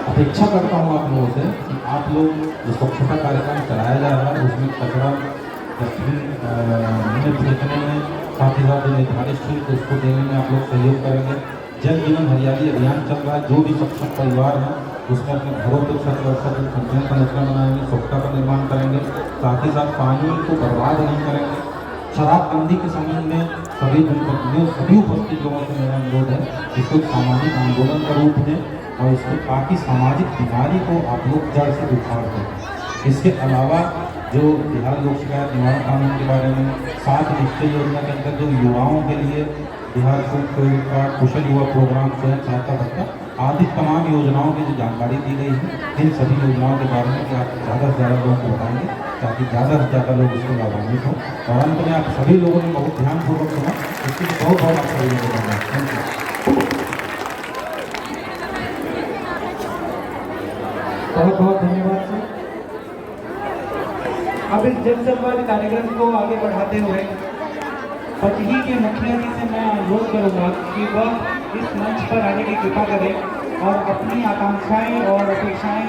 अपेक्षा करता हूँ आप लोगों से कि आप लोग जो स्वच्छता कार्यक्रम चलाया जा रहा है उसमें कचरा डस्टबिन में फेंकने में साथ ही साथ जो निर्धारित शुल्क उसको देने में आप लोग सहयोग करेंगे। जल जीवन हरियाली अभियान चल रहा है, जो भी सक्षम परिवार हैं उसमें अपने घरों पर छत वर्षा जल संचयन संरचना बनाएंगे, स्वच्छता का निर्माण करेंगे। साथ ही साथ पानी को बर्बाद नहीं करेंगे। शराबबंदी के संबंध में सभी जनप्रतिनिधियों, सभी उपस्थित लोगों से मेरा अनुरोध है इसको एक सामाजिक आंदोलन का रूप दें और इसको ताकि सामाजिक बीमारी को आप लोग जड़ से उखाड़ दें। इसके अलावा जो बिहार लोक शिकायत निवारण कानून के बारे में, 7 निश्चय योजना के अंदर जो युवाओं के लिए बिहार फूड क्रेडिट कार्ड, कुशल युवा प्रोग्राम, स्वयं सहायता भत्ता आदि तमाम योजनाओं की जो जानकारी दी गई है, इन सभी योजनाओं के बारे में कि आप ज़्यादा से ज़्यादा लोगों को बताएंगे ताकि ज़्यादा से ज़्यादा लोग इसको लाभान्वित हों। और अंत में आप सभी लोगों ने बहुत ध्यानपूर्वक सुना, इसके लिए बहुत बहुत आप सभी लोगों को धन्यवाद। Thank you. बहुत बहुत धन्यवाद सर। अब इस जन संवाद कार्यक्रम को आगे बढ़ाते हुए पटही के मुखिया जी से मैं अनुरोध करूंगा कि वह इस मंच पर आने की कृपा करें और अपनी आकांक्षाएं और अपेक्षाएं